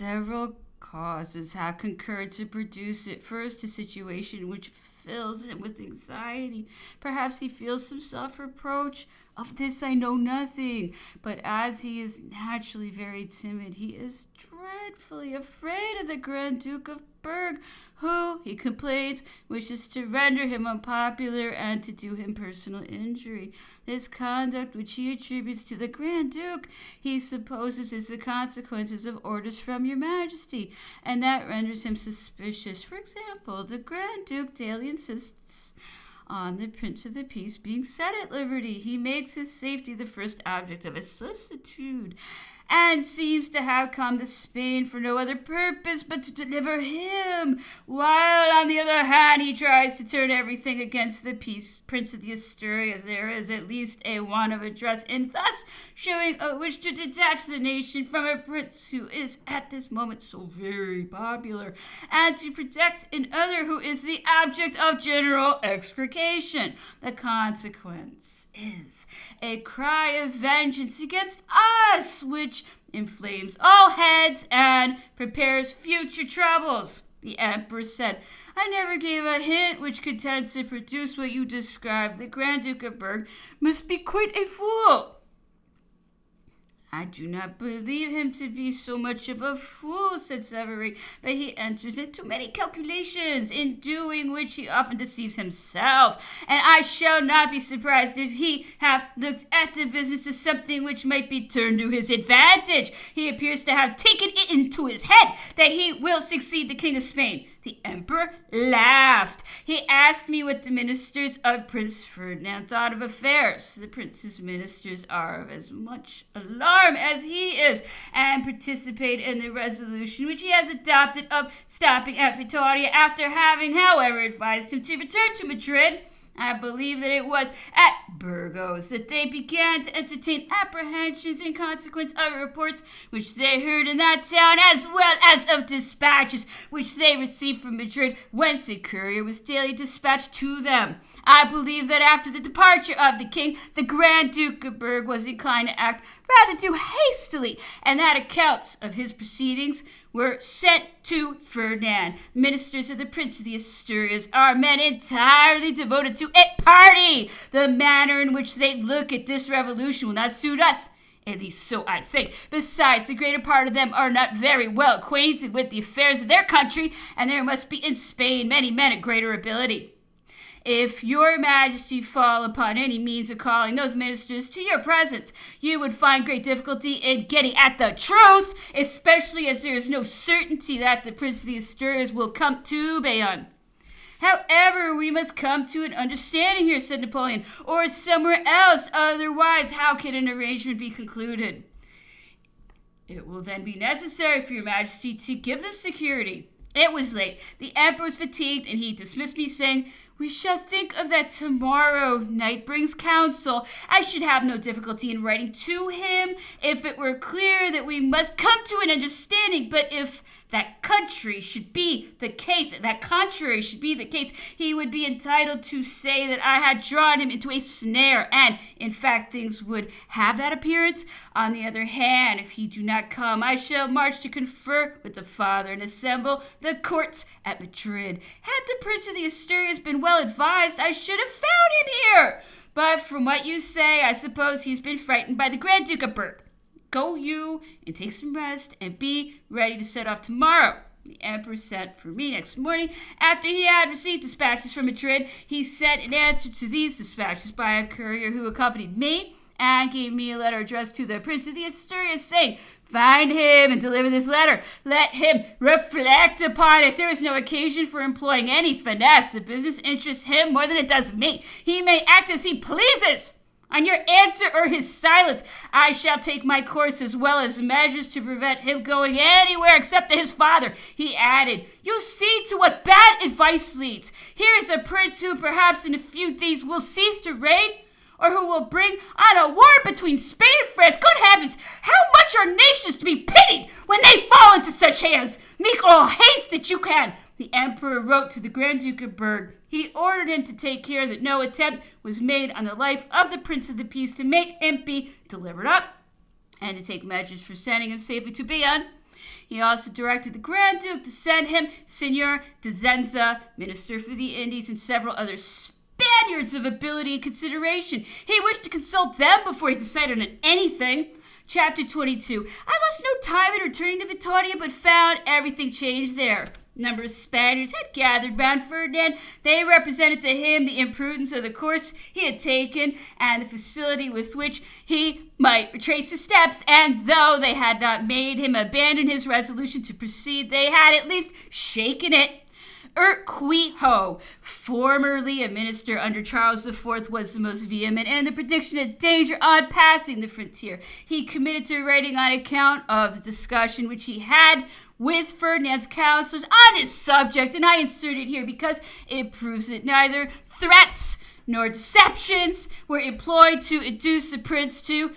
several causes have concurred to produce it. First, a situation which fills him with anxiety. Perhaps he feels some self-reproach. Of this I know nothing, but as he is naturally very timid, he is dreadfully afraid of the Grand Duke of Berg, who, he complains, wishes to render him unpopular and to do him personal injury. This conduct, which he attributes to the Grand Duke, he supposes is the consequences of orders from your Majesty, and that renders him suspicious. For example, the Grand Duke daily insists on the Prince of the Peace being set at liberty. He makes his safety the first object of his solicitude, and seems to have come to Spain for no other purpose but to deliver him, while on the other hand he tries to turn everything against the Prince of the Asturias. There is at least a want of address in thus showing a wish to detach the nation from a prince who is at this moment so very popular, and to protect another who is the object of general execration. The consequence is a cry of vengeance against us, which inflames all heads and prepares future troubles. The Emperor said, I never gave a hint which could tend to produce what you describe. The Grand Duke of Berg must be quite a fool. I do not believe him to be so much of a fool, said Savary, but he enters into many calculations, in doing which he often deceives himself, and I shall not be surprised if he have looked at the business as something which might be turned to his advantage. He appears to have taken it into his head that he will succeed the King of Spain. The Emperor laughed. He asked me what the ministers of Prince Ferdinand thought of affairs. The prince's ministers are of as much alarm as he is, and participate in the resolution which he has adopted of stopping at Vittoria, after having, however, advised him to return to Madrid. I believe that it was at Burgos that they began to entertain apprehensions in consequence of reports which they heard in that town, as well as of dispatches which they received from Madrid, whence a courier was daily dispatched to them. I believe that after the departure of the king, the Grand Duke of Berg was inclined to act rather too hastily, and that accounts of his proceedings were sent to Ferdinand. Ministers of the Prince of the Asturias are men entirely devoted to a party. The manner in which they look at this revolution will not suit us. At least so I think. Besides, the greater part of them are not very well acquainted with the affairs of their country, and there must be in Spain many men of greater ability. If your Majesty fall upon any means of calling those ministers to your presence, you would find great difficulty in getting at the truth, especially as there is no certainty that the Prince of the Asturias will come to Bayonne. However, we must come to an understanding here, said Napoleon, or somewhere else. Otherwise, how can an arrangement be concluded? It will then be necessary for your Majesty to give them security. It was late. The Emperor was fatigued, and he dismissed me, saying, We shall think of that tomorrow. Night brings counsel. I should have no difficulty in writing to him if it were clear that we must come to an understanding. But if that contrary should be the case, he would be entitled to say that I had drawn him into a snare, and, in fact, things would have that appearance. On the other hand, if he do not come, I shall march to confer with the father and assemble the courts at Madrid. Had the Prince of the Asturias been well advised, I should have found him here. But from what you say, I suppose he's been frightened by the Grand Duke of Berg. Go you and take some rest and be ready to set off tomorrow. The Emperor sent for me next morning. After he had received dispatches from Madrid, he sent an answer to these dispatches by a courier who accompanied me, and gave me a letter addressed to the Prince of the Asturias, saying, Find him and deliver this letter. Let him reflect upon it. There is no occasion for employing any finesse. The business interests him more than it does me. He may act as he pleases. On your answer or his silence, I shall take my course, as well as measures to prevent him going anywhere except to his father. He added, You see to what bad advice leads. Here is a prince who perhaps in a few days will cease to reign, or who will bring on a war between Spain and France. Good heavens, how much are nations to be pitied when they fall into such hands? Make all haste that you can. The Emperor wrote to the Grand Duke of Berg. He ordered him to take care that no attempt was made on the life of the Prince of the Peace to make him be delivered up, and to take measures for sending him safely to Bayonne. He also directed the Grand Duke to send him Senor de Zenza, Minister for the Indies, and several other Spaniards of ability and consideration. He wished to consult them before he decided on anything. Chapter 22. I lost no time in returning to Vitoria, but found everything changed there. A number of Spaniards had gathered round Ferdinand. They represented to him the imprudence of the course he had taken and the facility with which he might retrace his steps, and though they had not made him abandon his resolution to proceed, they had at least shaken it. Urquijo, formerly a minister under Charles IV, was the most vehement in the prediction of danger on passing the frontier. He committed to writing on account of the discussion which he had with Ferdinand's counselors on this subject, and I insert it here because it proves that neither threats nor deceptions were employed to induce the prince to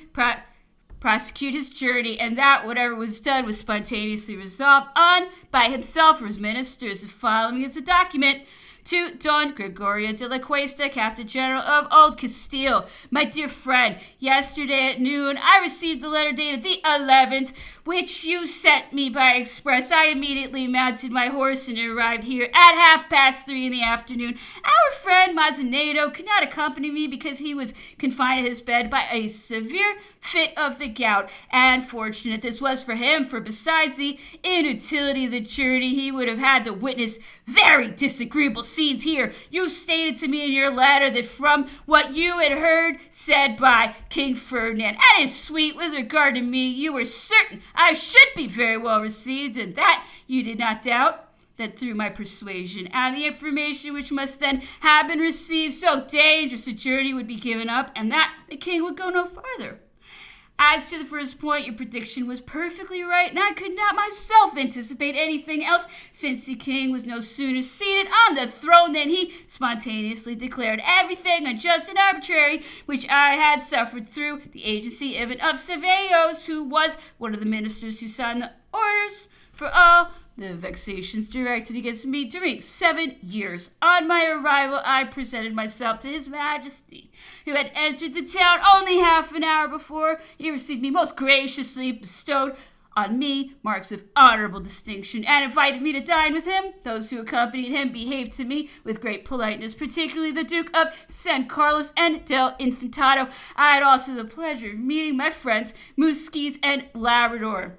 prosecute his journey, and that whatever was done was spontaneously resolved on by himself or his ministers. The following is a document: to Don Gregorio de la Cuesta, Captain General of Old Castile. My dear friend, yesterday at noon I received a letter dated the 11th, which you sent me by express. I immediately mounted my horse and arrived here at 3:30 in the afternoon. Our friend Mazanedo could not accompany me because he was confined to his bed by a severe fit of the gout, and fortunate this was for him, for besides the inutility of the journey, he would have had to witness very disagreeable scenes here. You stated to me in your letter that from what you had heard said by King Ferdinand and his suite with regard to me, you were certain I should be very well received, and that you did not doubt that through my persuasion and the information which must then have been received, so dangerous a journey would be given up, and that the king would go no farther. As to the first point, your prediction was perfectly right, and I could not myself anticipate anything else, since the king was no sooner seated on the throne than he spontaneously declared everything unjust and arbitrary, which I had suffered through the agency even of Ceballos, who was one of the ministers who signed the orders for all the vexations directed against me during 7 years. On my arrival, I presented myself to His Majesty, who had entered the town only half an hour before. He received me most graciously, bestowed on me marks of honorable distinction, and invited me to dine with him. Those who accompanied him behaved to me with great politeness, particularly the Duke of San Carlos and del Infantado. I had also the pleasure of meeting my friends Musquiz and Labrador.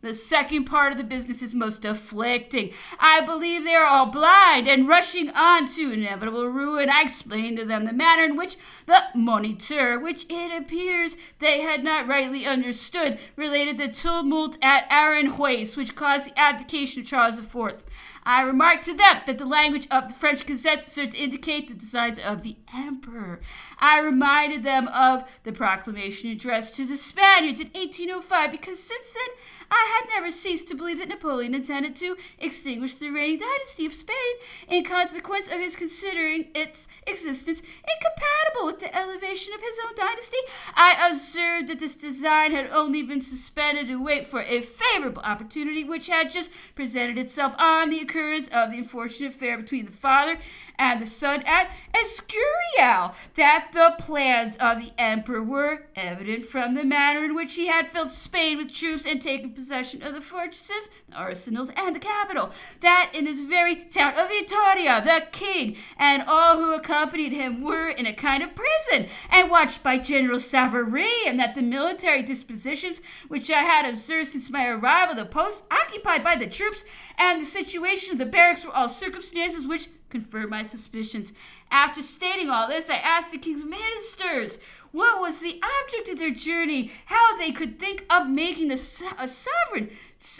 The second part of the business is most afflicting. I believe they are all blind and rushing on to inevitable ruin. I explained to them the manner in which the Moniteur, which it appears they had not rightly understood, related the tumult at Aranjuez, which caused the abdication of Charles IV. I remarked to them that the language of the French gazettes served to indicate the designs of the emperor. I reminded them of the proclamation addressed to the Spaniards in 1805, because since then I had never ceased to believe that Napoleon intended to extinguish the reigning dynasty of Spain in consequence of his considering its existence incompatible with the elevation of his own dynasty. I observed that this design had only been suspended to wait for a favorable opportunity which had just presented itself on the occurrence of the unfortunate affair between the father and the son at Escurial, that the plans of the emperor were evident from the manner in which he had filled Spain with troops and taken possession of the fortresses, the arsenals, and the capital, that in this very town of Vitoria, the king and all who accompanied him were in a kind of prison and watched by General Savary, and that the military dispositions which I had observed since my arrival, the posts occupied by the troops, and the situation of the barracks were all circumstances which confirmed my suspicions. After stating all this, I asked the king's ministers what was the object of their journey, how they could think of making a sovereign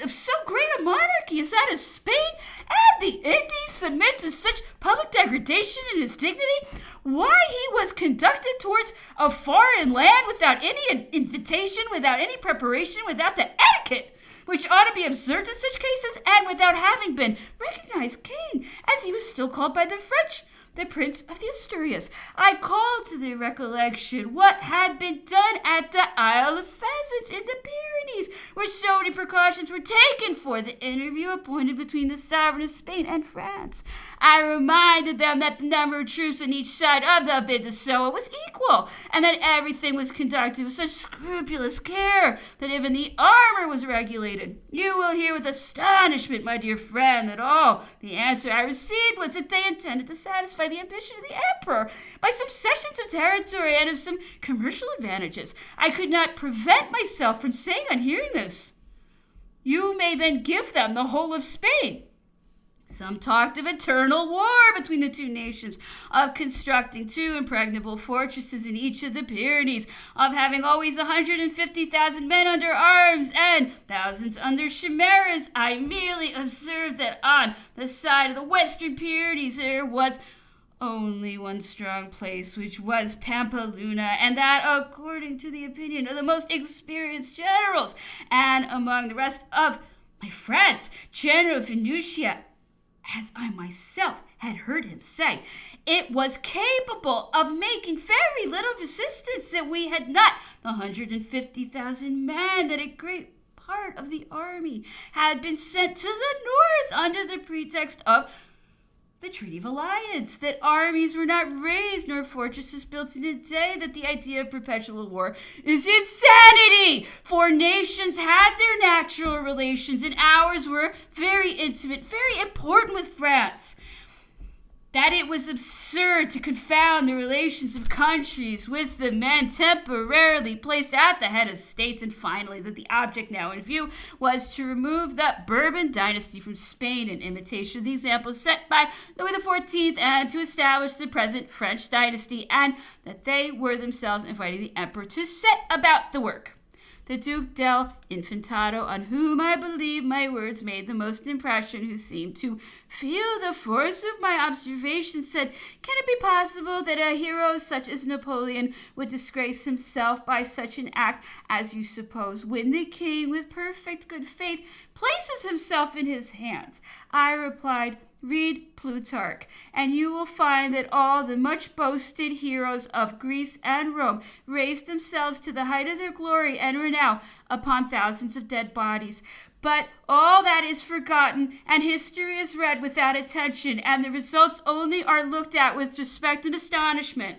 of so great a monarchy as that of Spain and the Indies submit to such public degradation in his dignity, why he was conducted towards a foreign land without any invitation, without any preparation, without the etiquette which ought to be observed in such cases, and without having been recognized king, as he was still called by the French. the Prince of the Asturias. I called to the recollection what had been done at the Isle of Pheasants in the Pyrenees, where so many precautions were taken for the interview appointed between the sovereign of Spain and France. I reminded them that the number of troops on each side of the Bidassoa was equal, and that everything was conducted with such scrupulous care that even the armor was regulated. You will hear with astonishment, my dear friend, that all the answer I received was that they intended to satisfy the ambition of the emperor by some cessions of territory and of some commercial advantages. I could not prevent myself from saying on hearing this, "You may then give them the whole of Spain." Some talked of eternal war between the two nations, of constructing 2 impregnable fortresses in each of the Pyrenees, of having always 150,000 men under arms and thousands under chimeras. I merely observed that on the side of the Western Pyrenees there was only one strong place, which was Pampeluna, and that according to the opinion of the most experienced generals, and among the rest of my friends, General Venusia, as I myself had heard him say, it was capable of making very little resistance, that we had not the 150,000 men, that a great part of the army had been sent to the north under the pretext of the Treaty of Alliance, that armies were not raised nor fortresses built in a day, that the idea of perpetual war is insanity, for nations had their natural relations and ours were very intimate, very important with France, that it was absurd to confound the relations of countries with the men temporarily placed at the head of states, and finally that the object now in view was to remove the Bourbon dynasty from Spain in imitation of the example set by Louis XIV, and to establish the present French dynasty, and that they were themselves inviting the emperor to set about the work. The Duke del Infantado, on whom I believe my words made the most impression, who seemed to feel the force of my observation, said, "Can it be possible that a hero such as Napoleon would disgrace himself by such an act as you suppose, when the king, with perfect good faith, places himself in his hands?" I replied, "Read Plutarch, and you will find that all the much boasted heroes of Greece and Rome raised themselves to the height of their glory and renown upon thousands of dead bodies. But all that is forgotten, and history is read without attention, and the results only are looked at with respect and astonishment."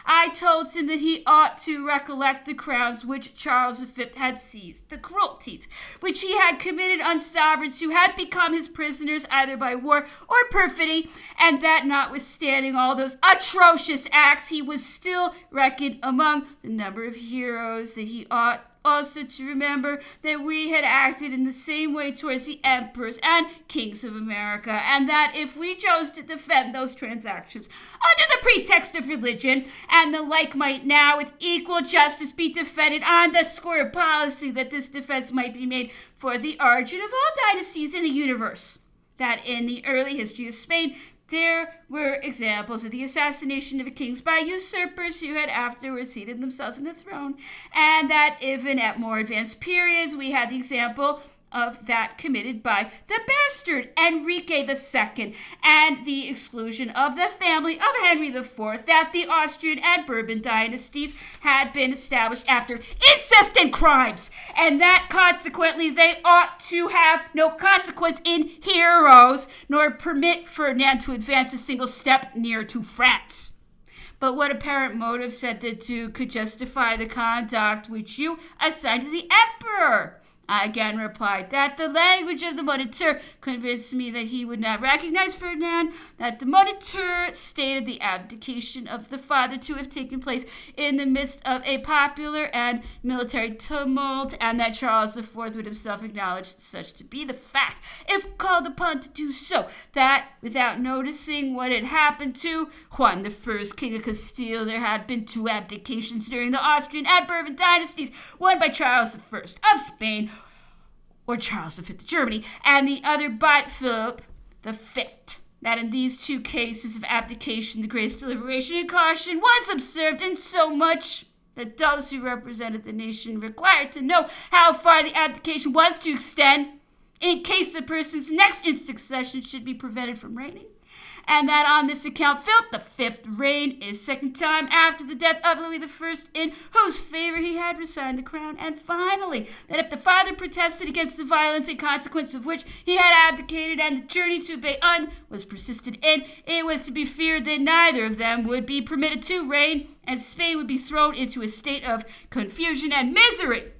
I told him that he ought to recollect the crowns which Charles V had seized, the cruelties which he had committed on sovereigns who had become his prisoners either by war or perfidy, and that notwithstanding all those atrocious acts, he was still reckoned among the number of heroes, that he ought also to remember that we had acted in the same way towards the emperors and kings of America, and that if we chose to defend those transactions under the pretext of religion, and the like might now with equal justice be defended on the score of policy, that this defense might be made for the origin of all dynasties in the universe. That in the early history of Spain there were examples of the assassination of kings by usurpers who had afterwards seated themselves on the throne, and that even at more advanced periods we had the example of that committed by the bastard Enrique II, and the exclusion of the family of Henry IV, that the Austrian and Bourbon dynasties had been established after incest and crimes, and that consequently they ought to have no consequence in heroes, nor permit Ferdinand to advance a single step near to France. But what apparent motive said the Duke could justify the conduct which you assigned to the emperor? I again replied that the language of the Moniteur convinced me that he would not recognize Ferdinand, that the Moniteur stated the abdication of the father to have taken place in the midst of a popular and military tumult, and that Charles IV would himself acknowledge such to be the fact, if called upon to do so, that without noticing what had happened to Juan I, King of Castile, there had been 2 abdications during the Austrian and Bourbon dynasties, one by Charles I of Spain, or Charles V of Germany, and the other by Philip V. That in these 2 cases of abdication, the greatest deliberation and caution was observed, in so much that those who represented the nation required to know how far the abdication was to extend, in case the person's next in succession should be prevented from reigning, and that on this account Philip the Fifth reigned his second time after the death of Louis the First, in whose favor he had resigned the crown. And finally, that if the father protested against the violence in consequence of which he had abdicated, and the journey to Bayonne was persisted in, it was to be feared that neither of them would be permitted to reign, and Spain would be thrown into a state of confusion and misery.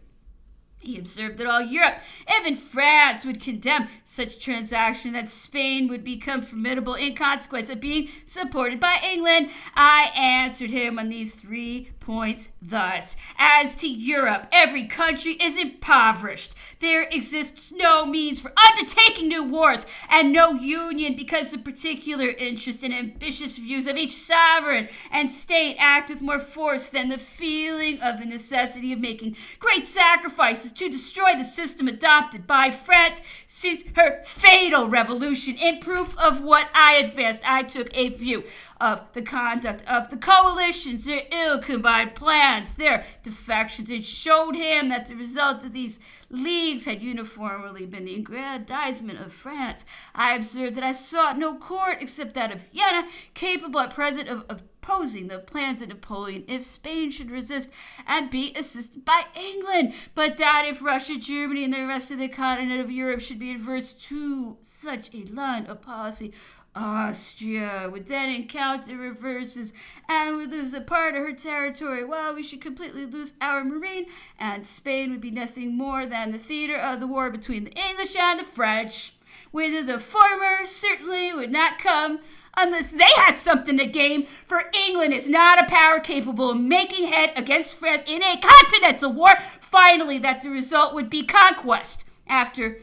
He observed that all Europe, even France, would condemn such a transaction, that Spain would become formidable in consequence of being supported by England. I answered him on these 3 points thus: as to Europe, every country is impoverished. There exists no means for undertaking new wars, and no union, because the particular interest and ambitious views of each sovereign and state act with more force than the feeling of the necessity of making great sacrifices to destroy the system adopted by France since her fatal revolution. In proof of what I advanced, I took a view of the conduct of the coalitions, their ill-combined plans, their defections, and showed him that the result of these leagues had uniformly been the aggrandizement of France. I observed that I sought no court except that of Vienna, capable at present of opposing the plans of Napoleon if Spain should resist and be assisted by England, but that if Russia, Germany, and the rest of the continent of Europe should be adverse to such a line of policy, Austria would then encounter reverses and would lose a part of her territory, while we should completely lose our marine, and Spain would be nothing more than the theater of the war between the English and the French, whither the former certainly would not come unless they had something to gain, for England is not a power capable of making head against France in a continental war. Finally, that the result would be conquest after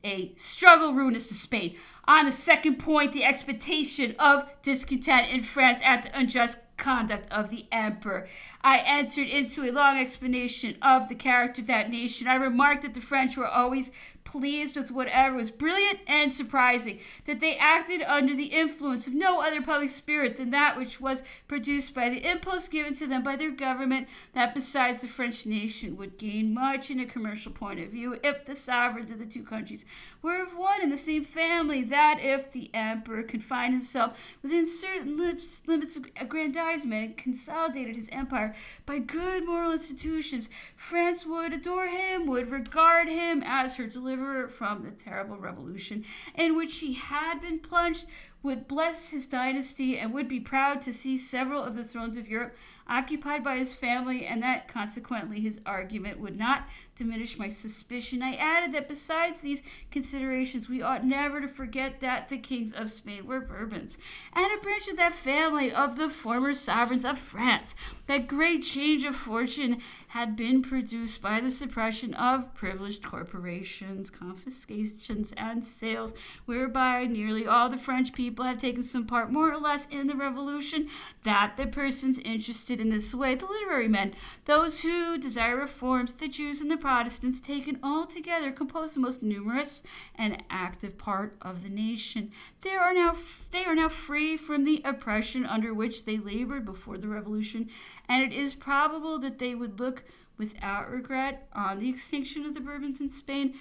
a struggle ruinous to Spain. On the second point, the expectation of discontent in France at the unjust conduct of the emperor, I entered into a long explanation of the character of that nation. I remarked that the French were always pleased with whatever was brilliant and surprising, that they acted under the influence of no other public spirit than that which was produced by the impulse given to them by their government, that besides the French nation would gain much in a commercial point of view if the sovereigns of the two countries were of one and the same family, that if the emperor confined himself within certain limits of aggrandizement and consolidated his empire by good moral institutions, France would adore him, would regard him as her deliverer from the terrible revolution in which he had been plunged, would bless his dynasty, and would be proud to see several of the thrones of Europe occupied by his family, and that consequently his argument would not diminish my suspicion. I added that besides these considerations, we ought never to forget that the kings of Spain were Bourbons, and a branch of that family of the former sovereigns of France. That great change of fortune had been produced by the suppression of privileged corporations, confiscations, and sales, whereby nearly all the French people had taken some part, more or less, in the revolution, that the persons interested in this way, the literary men, those who desire reforms, the Jews and the Protestants, taken all together, compose the most numerous and active part of the nation. They are now free from the oppression under which they labored before the revolution, and it is probable that they would look without regret on the extinction of the Bourbons in Spain,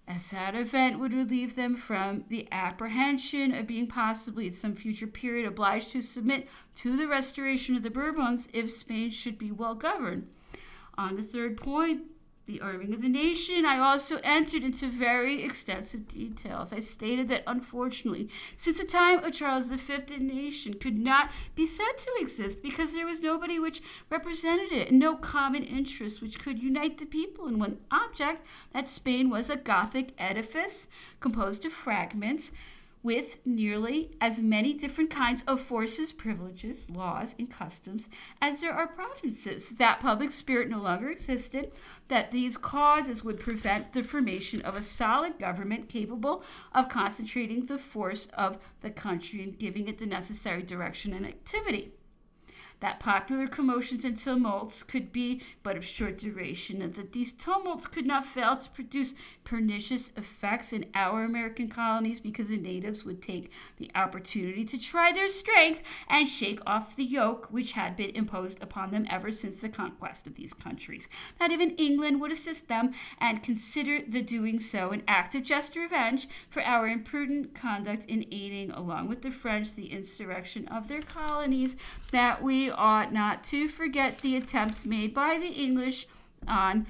as that event would relieve them from the apprehension of being possibly at some future period obliged to submit to the restoration of the Bourbons if Spain should be well governed. On the third point, the arming of the nation, I also entered into very extensive details. I stated that, unfortunately, since the time of Charles V, the nation could not be said to exist because there was nobody which represented it, and no common interest which could unite the people in one object, that Spain was a Gothic edifice composed of fragments, with nearly as many different kinds of forces, privileges, laws, and customs as there are provinces, that public spirit no longer existed, that these causes would prevent the formation of a solid government capable of concentrating the force of the country and giving it the necessary direction and activity. that popular commotions and tumults could be but of short duration, and that these tumults could not fail to produce pernicious effects in our American colonies, because the natives would take the opportunity to try their strength and shake off the yoke which had been imposed upon them ever since the conquest of these countries. That even England would assist them and consider the doing so an act of just revenge for our imprudent conduct in aiding, along with the French, the insurrection of their colonies, that we ought not to forget the attempts made by the English on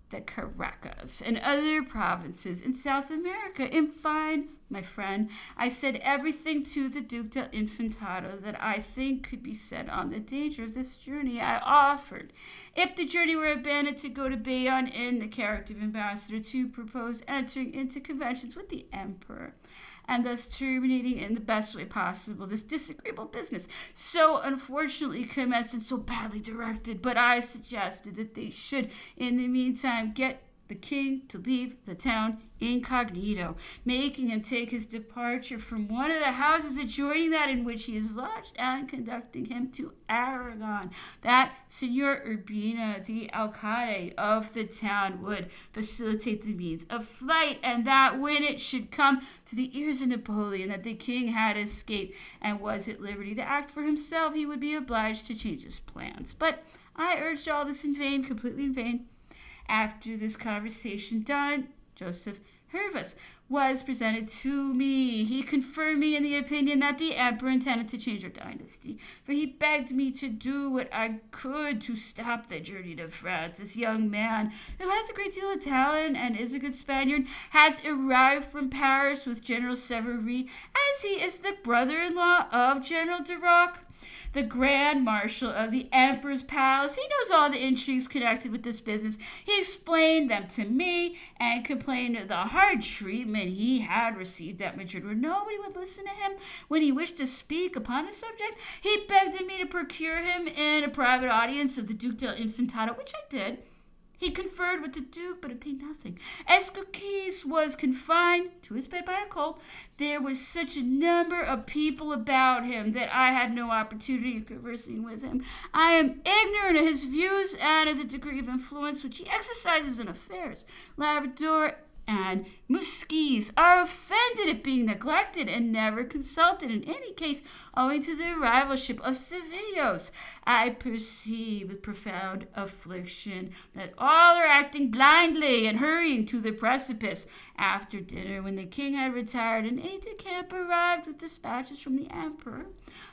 the Caracas and other provinces in South America. In fine, my friend, I said everything to the Duke del Infantado that I think could be said on the danger of this journey. I offered, if the journey were abandoned, to go to Bayonne in the character of ambassador, to propose entering into conventions with the emperor, and thus terminating in the best way possible this disagreeable business, so unfortunately commenced and so badly directed. But I suggested that they should, in the meantime, get the king to leave the town incognito, making him take his departure from one of the houses adjoining that in which he is lodged, and conducting him to Aragon. That Senor Urbina, the alcalde of the town, would facilitate the means of flight, and that when it should come to the ears of Napoleon that the king had escaped and was at liberty to act for himself, he would be obliged to change his plans. But I urged all this in vain, completely in vain. After this conversation done, Joseph Hervas was presented to me. He confirmed me in the opinion that the emperor intended to change our dynasty, for he begged me to do what I could to stop the journey to France. This young man, who has a great deal of talent and is a good Spaniard, has arrived from Paris with General Savary, as he is the brother-in-law of General Duroc, the Grand Marshal of the Emperor's Palace. He knows all the intrigues connected with this business. He explained them to me and complained of the hard treatment he had received at Madrid, where nobody would listen to him when he wished to speak upon the subject. He begged of me to procure him in a private audience of the Duke del Infantado, which I did. He conferred with the Duke, but obtained nothing. Escoquis was confined to his bed by a cold. There was such a number of people about him that I had no opportunity of conversing with him. I am ignorant of his views and of the degree of influence which he exercises in affairs. Labrador and Musquiz are offended at being neglected and never consulted in any case, owing to the rivalship of Sevillos. I perceive with profound affliction that all are acting blindly and hurrying to the precipice. After dinner, when the king had retired, an aide-de-camp arrived with dispatches from the emperor.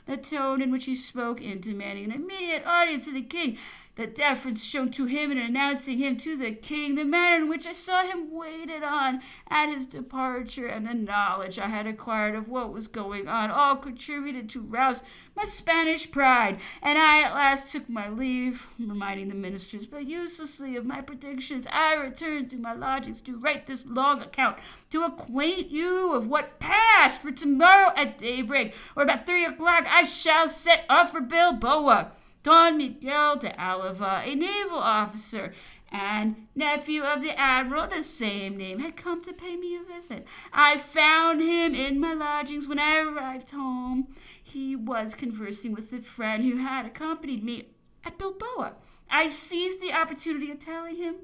The tone in which he spoke in demanding an immediate audience of the king, the deference shown to him in announcing him to the king, the manner in which I saw him waited on at his departure, and the knowledge I had acquired of what was going on, all contributed to rouse my Spanish pride, and I at last took my leave, reminding the ministers, but uselessly, of my predictions. I returned to my lodgings to write this long account, to acquaint you of what passed, for tomorrow at daybreak, or about 3 o'clock, I shall set off for Bilboa. Don Miguel de Alava, a naval officer and nephew of the admiral, the same name, had come to pay me a visit. I found him in my lodgings when I arrived home. He was conversing with the friend who had accompanied me at Bilboa. I seized the opportunity of telling him,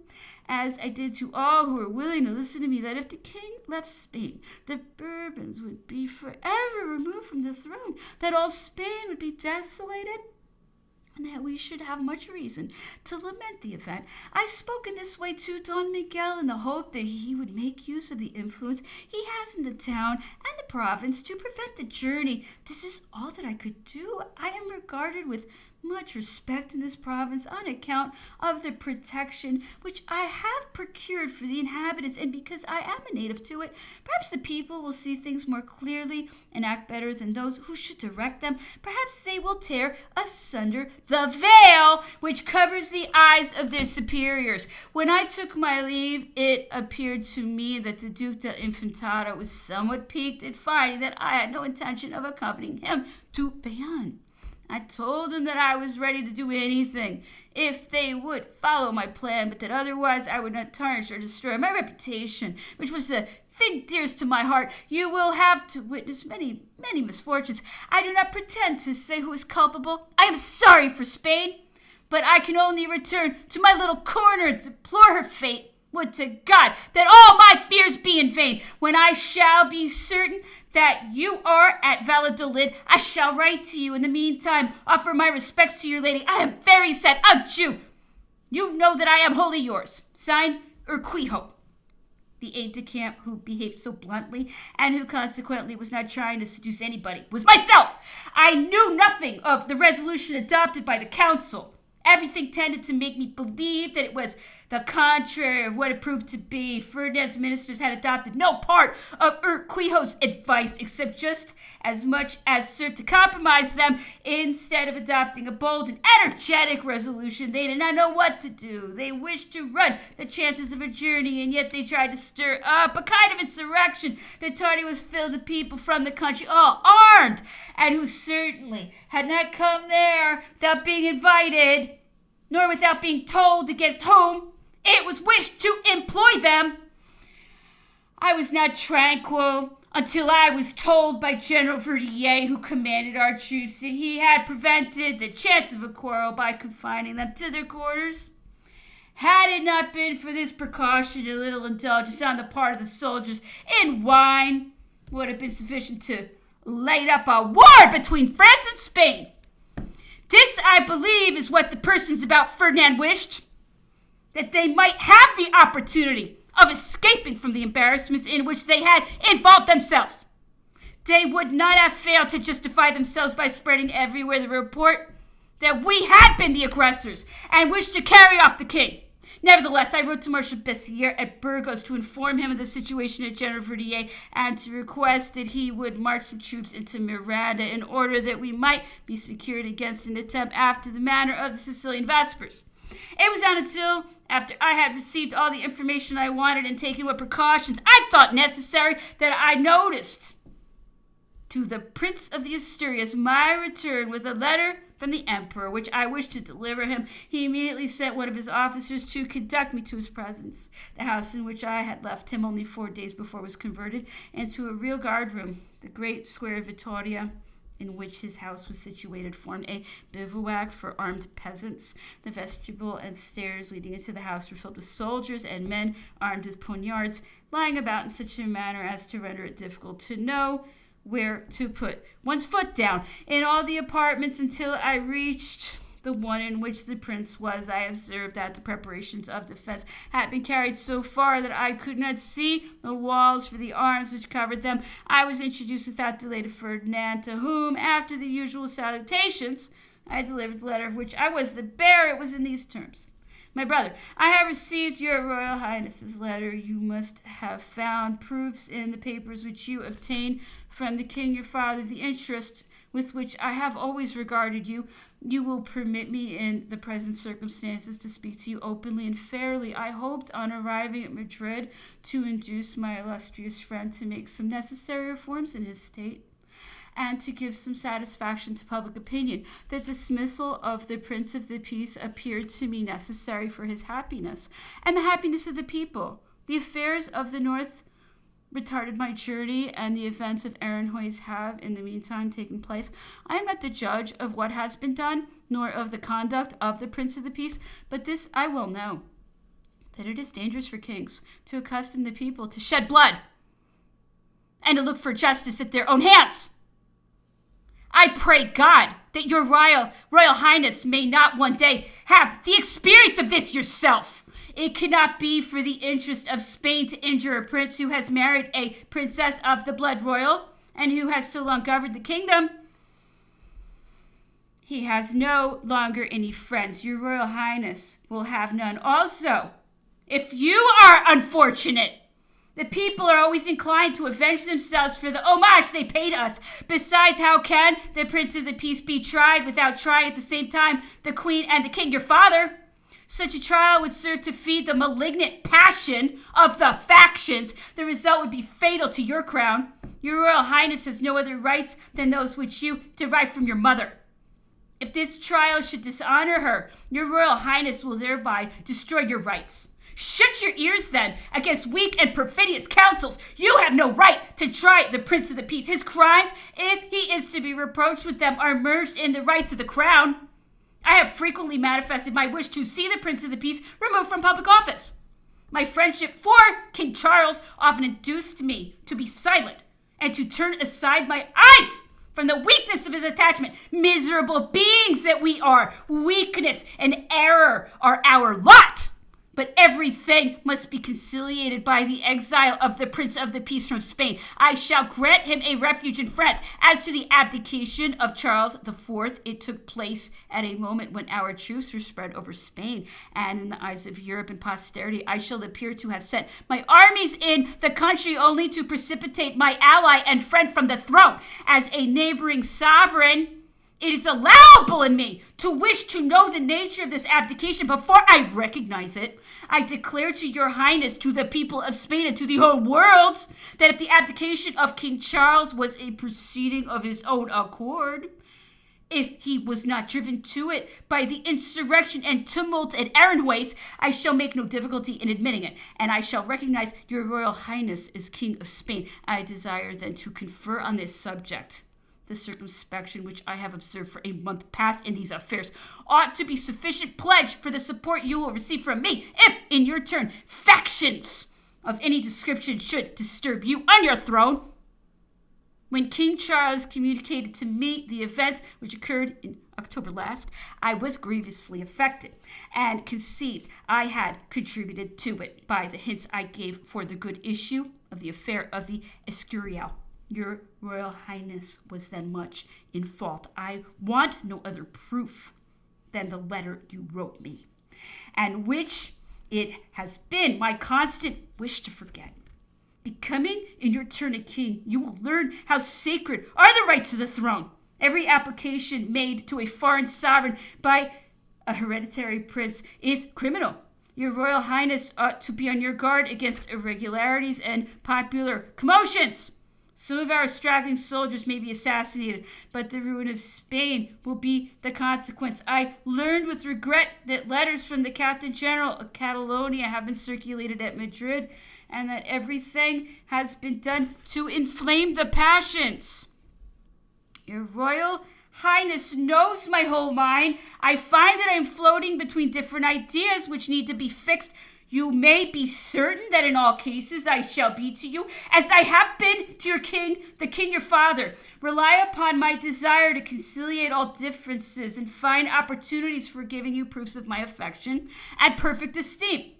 as I did to all who were willing to listen to me, that if the king left Spain, the Bourbons would be forever removed from the throne, that all Spain would be desolated, and that we should have much reason to lament the event. I spoke in this way to Don Miguel in the hope that he would make use of the influence he has in the town and the province to prevent the journey. This is all that I could do. I am regarded with much respect in this province on account of the protection which I have procured for the inhabitants, and because I am a native to it. Perhaps the people will see things more clearly and act better than those who should direct them. Perhaps they will tear asunder the veil which covers the eyes of their superiors. When I took my leave, it appeared to me that the Duke del Infantado was somewhat piqued at finding that I had no intention of accompanying him to Bayonne. I told them that I was ready to do anything if they would follow my plan, but that otherwise I would not tarnish or destroy my reputation, which was the thing dearest to my heart. You will have to witness many, many misfortunes. I do not pretend to say who is culpable. I am sorry for Spain, but I can only return to my little corner and deplore her fate. Would to God that all my fears be in vain. When I shall be certain that you are at Valladolid, I shall write to you. In the meantime, offer my respects to your lady. I am very sad. Adieu. You know that I am wholly yours. Signed, Urquijo. The aide-de-camp who behaved so bluntly and who consequently was not trying to seduce anybody was myself. I knew nothing of the resolution adopted by the council. Everything tended to make me believe that it was the contrary of what it proved to be. Ferdinand's ministers had adopted no part of Urquijo's advice, except just as much as served to compromise them. Instead of adopting a bold and energetic resolution, they did not know what to do. They wished to run the chances of a journey, and yet they tried to stir up a kind of insurrection. The party was filled with people from the country, all armed, and who certainly had not come there without being invited, nor without being told against whom it was wished to employ them. I was not tranquil until I was told by General Verdier, who commanded our troops, that he had prevented the chance of a quarrel by confining them to their quarters. Had it not been for this precaution, a little indulgence on the part of the soldiers in wine would have been sufficient to light up a war between France and Spain. This, I believe, is what the persons about Ferdinand wished, that they might have the opportunity of escaping from the embarrassments in which they had involved themselves. They would not have failed to justify themselves by spreading everywhere the report that we had been the aggressors and wished to carry off the king. Nevertheless, I wrote to Marshal Bessières at Burgos to inform him of the situation at General Verdier and to request that he would march some troops into Miranda in order that we might be secured against an attempt after the manner of the Sicilian Vespers. It was not until after I had received all the information I wanted and taken what precautions I thought necessary that I noticed to the Prince of the Asturias my return with a letter from the Emperor, which I wished to deliver him. He immediately sent one of his officers to conduct me to his presence. The house in which I had left him only 4 days before was converted into a real guard room. The great square of Vittoria, in which his house was situated, formed a bivouac for armed peasants. The vestibule and stairs leading into the house were filled with soldiers and men armed with poniards, lying about in such a manner as to render it difficult to know where to put one's foot down. In all the apartments until I reached the one in which the prince was, I observed that the preparations of defense had been carried so far that I could not see the walls for the arms which covered them. I was introduced without delay to Ferdinand, to whom, after the usual salutations, I delivered the letter of which I was the bearer. It was in these terms: My brother, I have received your Royal Highness's letter. You must have found proofs in the papers which you obtained from the king your father of the interest with which I have always regarded you. You will permit me in the present circumstances to speak to you openly and fairly. I hoped on arriving at Madrid to induce my illustrious friend to make some necessary reforms in his state and to give some satisfaction to public opinion. The dismissal of the Prince of the Peace appeared to me necessary for his happiness and the happiness of the people. The affairs of the North retarded my journey, and the events of Aranjuez have, in the meantime, taken place. I am not the judge of what has been done, nor of the conduct of the Prince of the Peace, but this I will know, that it is dangerous for kings to accustom the people to shed blood and to look for justice at their own hands. I pray God that your Royal Highness may not one day have the experience of this yourself. It cannot be for the interest of Spain to injure a prince who has married a princess of the blood royal and who has so long governed the kingdom. He has no longer any friends. Your Royal Highness will have none also. If you are unfortunate, the people are always inclined to avenge themselves for the homage they paid us. Besides, how can the Prince of the Peace be tried without trying at the same time the Queen and the King, your father? Such a trial would serve to feed the malignant passion of the factions. The result would be fatal to your crown. Your Royal Highness has no other rights than those which you derive from your mother. If this trial should dishonor her, your royal highness will thereby destroy your rights. Shut your ears, then, against weak and perfidious counsels. You have no right to try the Prince of the Peace. His crimes, if he is to be reproached with them, are merged in the rights of the crown. I have frequently manifested my wish to see the Prince of the Peace removed from public office. My friendship for King Charles often induced me to be silent and to turn aside my eyes from the weakness of his attachment. Miserable beings that we are, weakness and error are our lot. But everything must be conciliated by the exile of the Prince of the Peace from Spain. I shall grant him a refuge in France. As to the abdication of Charles IV, it took place at a moment when our troops were spread over Spain, and in the eyes of Europe and posterity, I shall appear to have sent my armies in the country only to precipitate my ally and friend from the throne. As a neighboring sovereign, it is allowable in me to wish to know the nature of this abdication before I recognize it. I declare to your highness, to the people of Spain, and to the whole world, that if the abdication of King Charles was a proceeding of his own accord, if he was not driven to it by the insurrection and tumult at Aranjuez, I shall make no difficulty in admitting it, and I shall recognize your royal highness as King of Spain. I desire then to confer on this subject. The circumspection which I have observed for a month past in these affairs ought to be sufficient pledge for the support you will receive from me, if, in your turn, factions of any description should disturb you on your throne. When King Charles communicated to me the events which occurred in October last, I was grievously affected, and conceived I had contributed to it by the hints I gave for the good issue of the affair of the Escurial. Your Royal Highness was then much in fault. I want no other proof than the letter you wrote me, and which it has been my constant wish to forget. Becoming in your turn a king, you will learn how sacred are the rights of the throne. Every application made to a foreign sovereign by a hereditary prince is criminal. Your Royal Highness ought to be on your guard against irregularities and popular commotions. Some of our straggling soldiers may be assassinated, but the ruin of Spain will be the consequence. I learned with regret that letters from the Captain General of Catalonia have been circulated at Madrid, and that everything has been done to inflame the passions. Your Royal Highness knows my whole mind. I find that I am floating between different ideas which need to be fixed. You may be certain that in all cases I shall be to you as I have been to your king, the king your father. Rely upon my desire to conciliate all differences and find opportunities for giving you proofs of my affection and perfect esteem.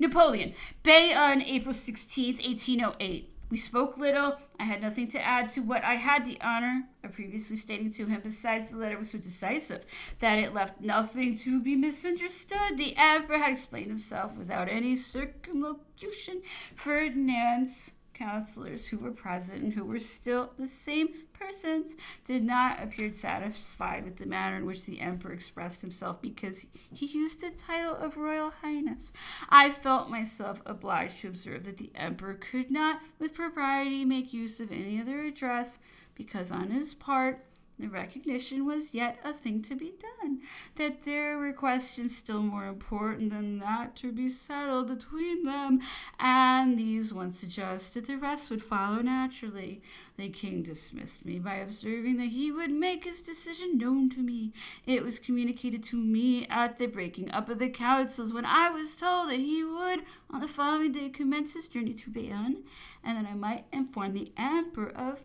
Napoleon, Bayonne, April 16th, 1808. We spoke little. I had nothing to add to what I had the honor of previously stating to him. Besides, the letter was so decisive that it left nothing to be misunderstood. The emperor had explained himself without any circumlocution. Ferdinand's counselors who were present and who were still the same persons did not appear satisfied with the manner in which the emperor expressed himself, because he used the title of Royal Highness. I felt myself obliged to observe that the emperor could not with propriety make use of any other address, because on his part the recognition was yet a thing to be done, that there were questions still more important than that to be settled between them, and these once adjusted, the rest would follow naturally. The king dismissed me by observing that he would make his decision known to me. It was communicated to me at the breaking up of the councils, when I was told that he would on the following day commence his journey to Bayonne, and that I might inform the emperor of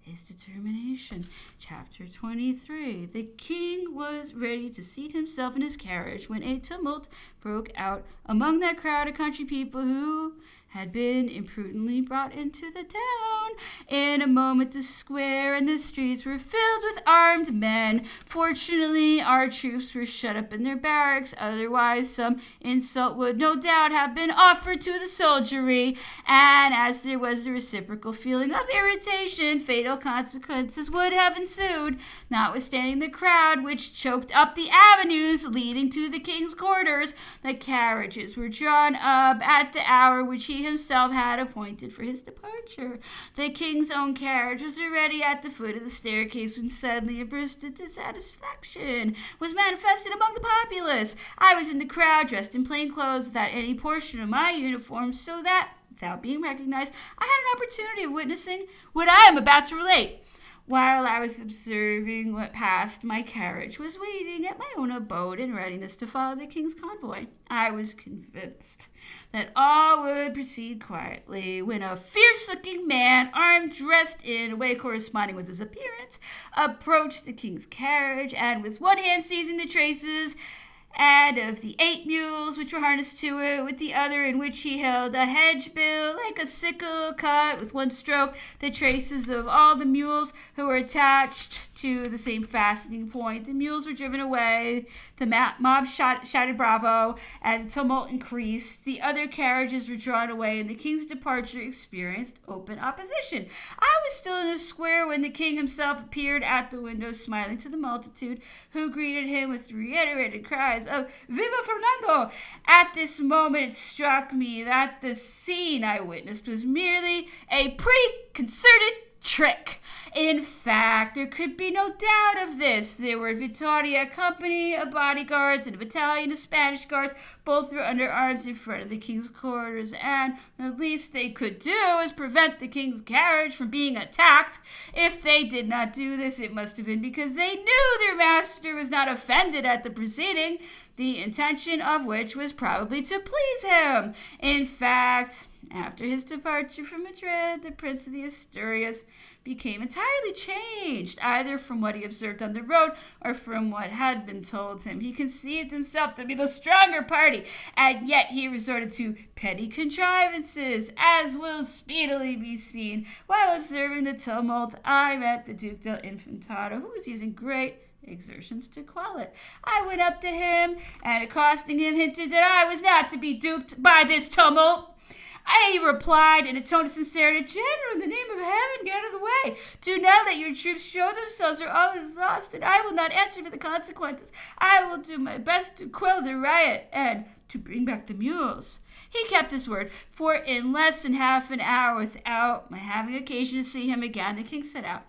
his determination. Chapter 23. The king was ready to seat himself in his carriage when a tumult broke out among that crowd of country people who had been imprudently brought into the town. In a moment the square and the streets were filled with armed men. Fortunately, our troops were shut up in their barracks, otherwise some insult would no doubt have been offered to the soldiery, and as there was a reciprocal feeling of irritation, fatal consequences would have ensued. Notwithstanding the crowd which choked up the avenues leading to the king's quarters, the carriages were drawn up at the hour which he himself had appointed for his departure. The king's own carriage was already at the foot of the staircase when suddenly a burst of dissatisfaction was manifested among the populace. I was in the crowd, dressed in plain clothes without any portion of my uniform, so that, without being recognized, I had an opportunity of witnessing what I am about to relate. While I was observing what passed, my carriage was waiting at my own abode in readiness to follow the king's convoy. I was convinced that all would proceed quietly when a fierce-looking man, armed, dressed in a way corresponding with his appearance, approached the king's carriage and with one hand seizing the traces and of the 8 mules which were harnessed to it, with the other in which he held a hedge bill like a sickle cut with one stroke the traces of all the mules who were attached to the same fastening point. The mules were driven away, the mob shouted bravo, and the tumult increased. The other carriages were drawn away, and the king's departure experienced open opposition. I was still in the square when the king himself appeared at the window, smiling to the multitude, who greeted him with reiterated cries of "Viva Fernando!" At this moment it struck me that the scene I witnessed was merely a preconcerted trick. In fact, there could be no doubt of this. There were Vittoria company of bodyguards and a battalion of Spanish guards. Both were under arms in front of the king's quarters, and the least they could do was prevent the king's carriage from being attacked. If they did not do this, it must have been because they knew their master was not offended at the proceeding, the intention of which was probably to please him. In fact, after his departure from Madrid, the Prince of the Asturias became entirely changed, either from what he observed on the road or from what had been told him. He conceived himself to be the stronger party, and yet he resorted to petty contrivances, as will speedily be seen. While observing the tumult, I met the Duke del Infantado, who was using great exertions to quell it. I went up to him, and accosting him, hinted that I was not to be duped by this tumult. I replied in a tone of sincerity, "General, in the name of heaven, get out of the way. Do not let your troops show themselves, or all is lost, and I will not answer for the consequences. I will do my best to quell the riot and to bring back the mules." He kept his word, for in less than half an hour, without my having occasion to see him again, the king set out.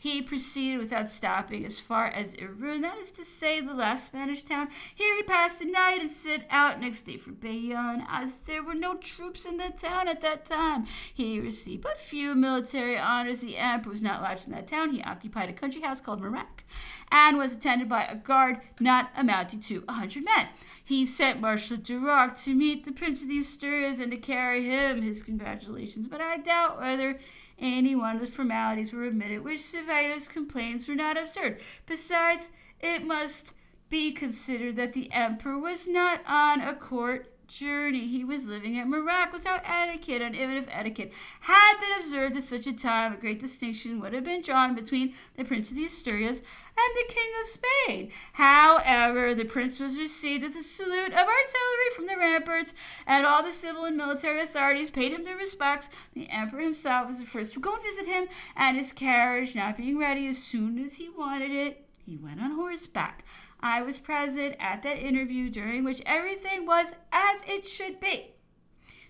He proceeded without stopping as far as Irun, that is to say, the last Spanish town. Here he passed the night and set out next day for Bayonne. As there were no troops in the town at that time, he received but few military honors. The emperor was not lodged in that town. He occupied a country house called Marac, and was attended by a guard not amounting to 100 men. He sent Marshal Duroc to meet the Prince of the Asturias and to carry him his congratulations, but I doubt whether any one of the formalities were omitted, which Cevallos complains were not absurd. Besides, it must be considered that the emperor was not on a court journey. He was living at Marac without etiquette, and even if etiquette had been observed at such a time, a great distinction would have been drawn between the Prince of the Asturias and the King of Spain. However, the prince was received with a salute of artillery from the ramparts, and all the civil and military authorities paid him their respects. The emperor himself was the first to go and visit him, and his carriage not being ready as soon as he wanted it, he went on horseback. I was present at that interview, during which everything was as it should be.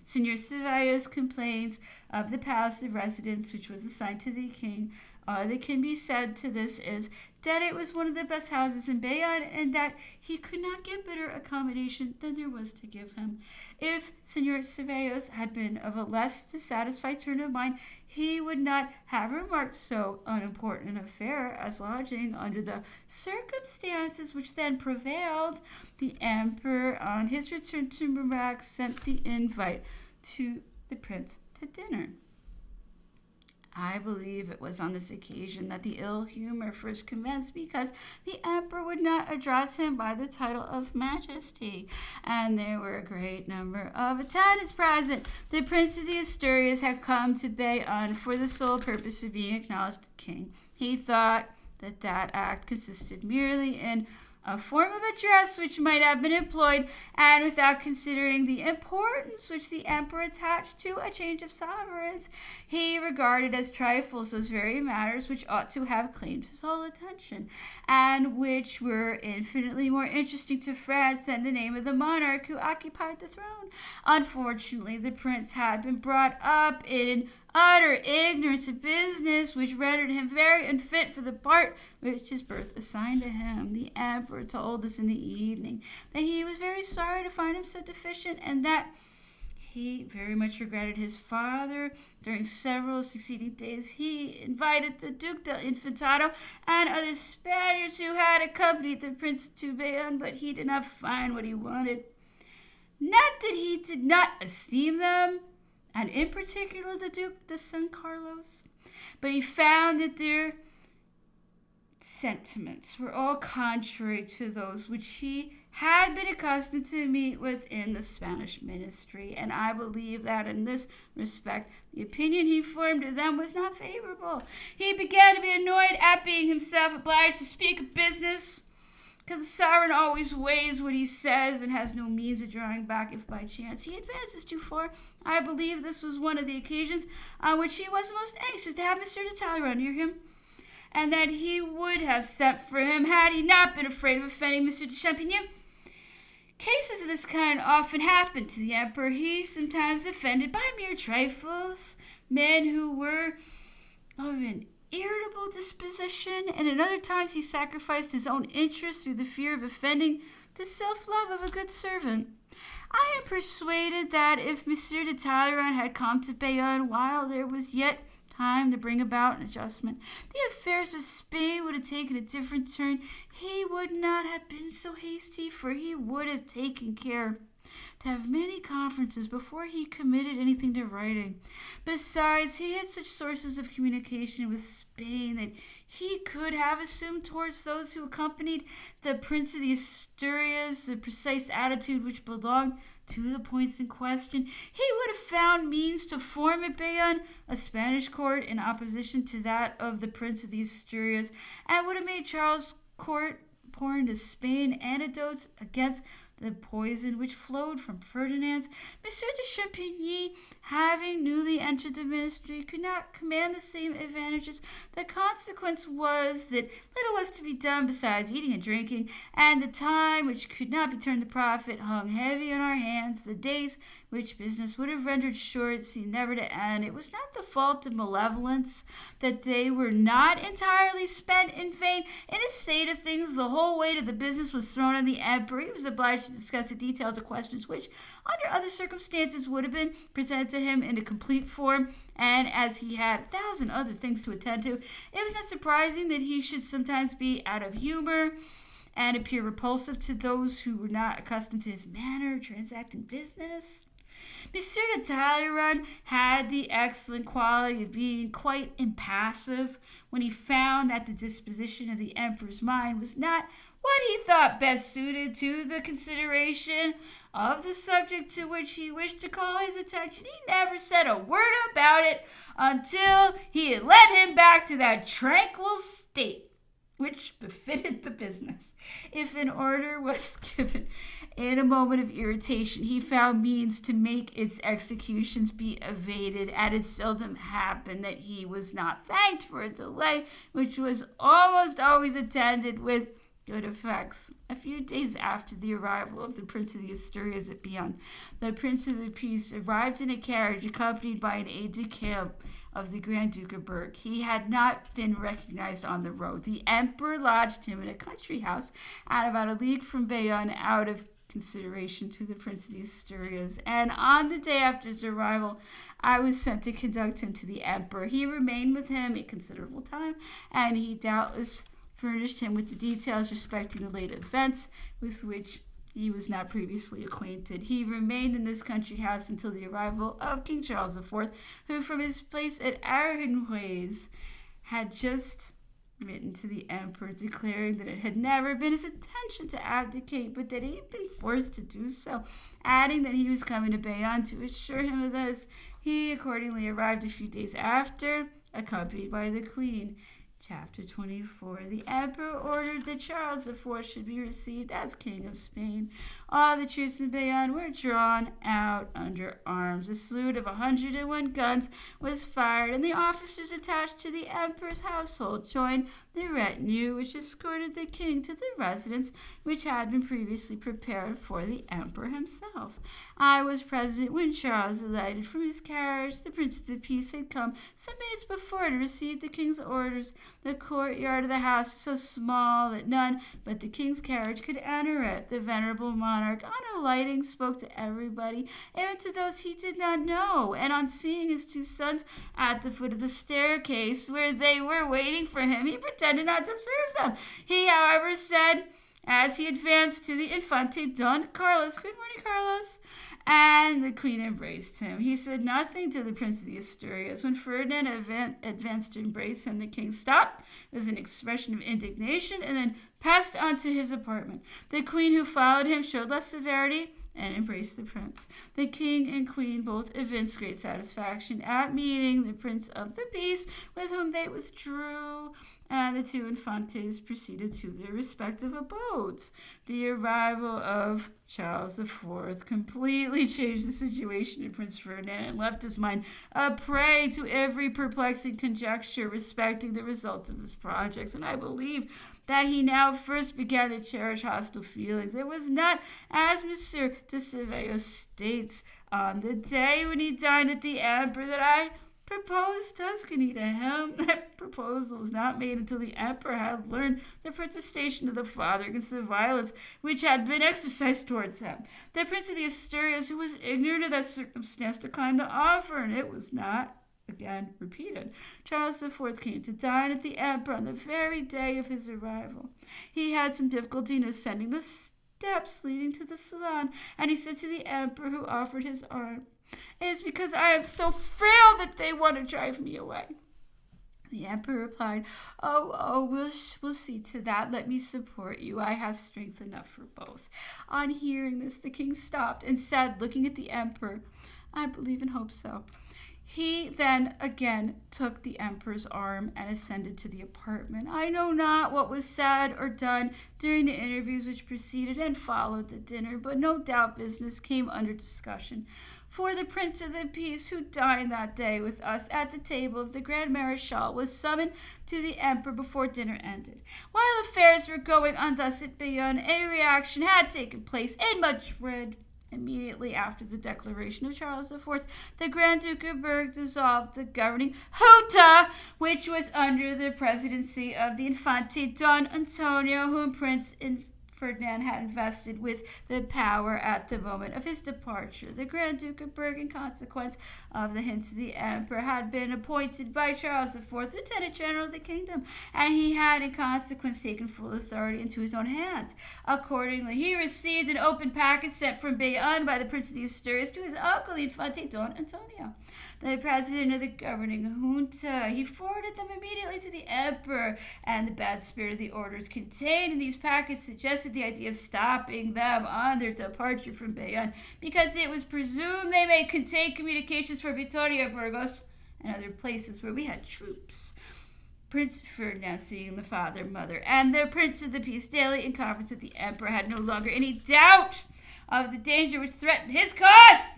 Senor Cevallos complains of the palace of residence which was assigned to the king. All that can be said to this is that it was one of the best houses in Bayonne, and that he could not get better accommodation than there was to give him. If Senor Cevallos had been of a less dissatisfied turn of mind, he would not have remarked so unimportant an affair as lodging under the circumstances which then prevailed. The emperor, on his return to Marac, sent the invite to the prince to dinner. I believe it was on this occasion that the ill humor first commenced, because the emperor would not address him by the title of Majesty, and there were a great number of attendants present. The Prince of the Asturias had come to Bayonne for the sole purpose of being acknowledged king. He thought that act consisted merely in a form of address which might have been employed, and without considering the importance which the emperor attached to a change of sovereigns, he regarded as trifles those very matters which ought to have claimed his whole attention, and which were infinitely more interesting to France than the name of the monarch who occupied the throne. Unfortunately, the prince had been brought up in an utter ignorance of business, which rendered him very unfit for the part which his birth assigned to him. The emperor told us in the evening that he was very sorry to find him so deficient, and that he very much regretted his father. During several succeeding days, he invited the Duke del Infantado and other Spaniards who had accompanied the prince to Bayonne, but he did not find what he wanted. Not that he did not esteem them, and in particular the Duke de San Carlos, but he found that their sentiments were all contrary to those which he had been accustomed to meet with in the Spanish ministry, and I believe that in this respect the opinion he formed of them was not favorable. He began to be annoyed at being himself obliged to speak of business, because the sovereign always weighs what he says and has no means of drawing back if by chance he advances too far. I believe this was one of the occasions on which he was most anxious to have Monsieur de Talleyrand near him, and that he would have sent for him had he not been afraid of offending Monsieur de Champigny. Cases of this kind often happened to the emperor. He sometimes offended by mere trifles men who were of an irritable disposition, and at other times he sacrificed his own interests through the fear of offending the self-love of a good servant. I am persuaded that if Monsieur de Talleyrand had come to Bayonne while there was yet time to bring about an adjustment, the affairs of Spain would have taken a different turn. He would not have been so hasty, for he would have taken care to have many conferences before he committed anything to writing. Besides, he had such sources of communication with Spain that he could have assumed towards those who accompanied the Prince of the Asturias the precise attitude which belonged to the points in question. He would have found means to form at Bayonne a Spanish court in opposition to that of the Prince of the Asturias, and would have made Charles' court pour into Spain antidotes against the poison which flowed from Ferdinand's. Monsieur de Champigny, having newly entered the ministry, could not command the same advantages. The consequence was that little was to be done besides eating and drinking, and the time which could not be turned to profit hung heavy on our hands. The days which business would have rendered short seemed never to end. It was not the fault of malevolence that they were not entirely spent in vain. In a state of things, the whole weight of the business was thrown on the emperor. He was obliged to discuss the details of questions which, under other circumstances, would have been presented to him in a complete form, and as he had 1,000 other things to attend to, it was not surprising that he should sometimes be out of humor and appear repulsive to those who were not accustomed to his manner of transacting business. Monsieur de Talleyrand had the excellent quality of being quite impassive when he found that the disposition of the emperor's mind was not what he thought best suited to the consideration of the subject to which he wished to call his attention. He never said a word about it until he had led him back to that tranquil state which befitted the business. If an order was given in a moment of irritation, he found means to make its executions be evaded, and it seldom happened that he was not thanked for a delay which was almost always attended with good effects. A few days after the arrival of the Prince of the Asturias at Bayonne, the Prince of the Peace arrived in a carriage accompanied by an aide-de-camp of the Grand Duke of Berg. He had not been recognized on the road. The emperor lodged him in a country house at about a league from Bayonne out of consideration to the Prince of the Asturias, and on the day after his arrival, I was sent to conduct him to the emperor. He remained with him a considerable time, and he doubtless furnished him with the details respecting the late events with which he was not previously acquainted. He remained in this country house until the arrival of King Charles IV, who from his place at Aranjuez had just written to the emperor declaring that it had never been his intention to abdicate, but that he had been forced to do so, adding that he was coming to Bayonne to assure him of this. He accordingly arrived a few days after, accompanied by the queen. Chapter 24. The emperor ordered that Charles IV should be received as king of Spain. All the troops in Bayonne were drawn out under arms. A salute of 101 guns was fired, and the officers attached to the emperor's household joined the retinue which escorted the king to the residence which had been previously prepared for the emperor himself. I was present when Charles alighted from his carriage. The Prince of the Peace had come some minutes before to receive the king's orders. The courtyard of the house was so small that none but the king's carriage could enter it. The venerable monarch, on alighting, spoke to everybody, even to those he did not know, and on seeing his two sons at the foot of the staircase where they were waiting for him, he pretended not to observe them. He, however, said, as he advanced to the Infante Don Carlos, "Good morning, Carlos," and the queen embraced him. He said nothing to the Prince of the Asturias. When Ferdinand advanced to embrace him, the king stopped with an expression of indignation and then passed on to his apartment. The queen, who followed him, showed less severity and embraced the prince. The king and queen both evinced great satisfaction at meeting the Prince of the Peace, with whom they withdrew, and the two infantes proceeded to their respective abodes. The arrival of Charles IV completely changed the situation in Prince Ferdinand and left his mind a prey to every perplexing conjecture respecting the results of his projects, and I believe that he now first began to cherish hostile feelings. It was not, as Monsieur de Savary states, on the day when he dined with the emperor that I proposed Tuscany to him. That proposal was not made until the emperor had learned the protestation of the father against the violence which had been exercised towards him. The Prince of the Asturias, who was ignorant of that circumstance, declined the offer, and it was not again repeated. Charles IV came to dine at the emperor on the very day of his arrival. He had some difficulty in ascending the steps leading to the salon, and he said to the emperor, who offered his arm, "It is because I am so frail that they want to drive me away." The emperor replied, we'll see to that. Let me support you. I have strength enough for both." On hearing this, the king stopped and said, looking at the emperor, "I believe and hope so." He then again took the emperor's arm and ascended to the apartment. I know not what was said or done during the interviews which preceded and followed the dinner, but no doubt business came under discussion. For the Prince of the Peace, who dined that day with us at the table of the Grand Marechal, was summoned to the emperor before dinner ended. While affairs were going on thus at Bayonne, a reaction had taken place in Madrid. Immediately after the declaration of Charles IV, the Grand Duke of Berg dissolved the governing junta, which was under the presidency of the Infante Don Antonio, whom Prince Ferdinand had invested with the power at the moment of his departure. The Grand Duke of Berg, in consequence of the hints of the emperor, had been appointed by Charles IV Lieutenant General of the kingdom, and he had in consequence taken full authority into his own hands. Accordingly, he received an open packet sent from Bayonne by the Prince of the Asturias to his uncle, the Infante Don Antonio, the president of the governing junta. He forwarded them immediately to the emperor, and the bad spirit of the orders contained in these packets suggested the idea of stopping them on their departure from Bayonne, because it was presumed they may contain communications for Vitoria, Burgos, and other places where we had troops. Prince Ferdinand, seeing the father, mother, and the Prince of the Peace daily in conference with the emperor, had no longer any doubt of the danger which threatened his cause,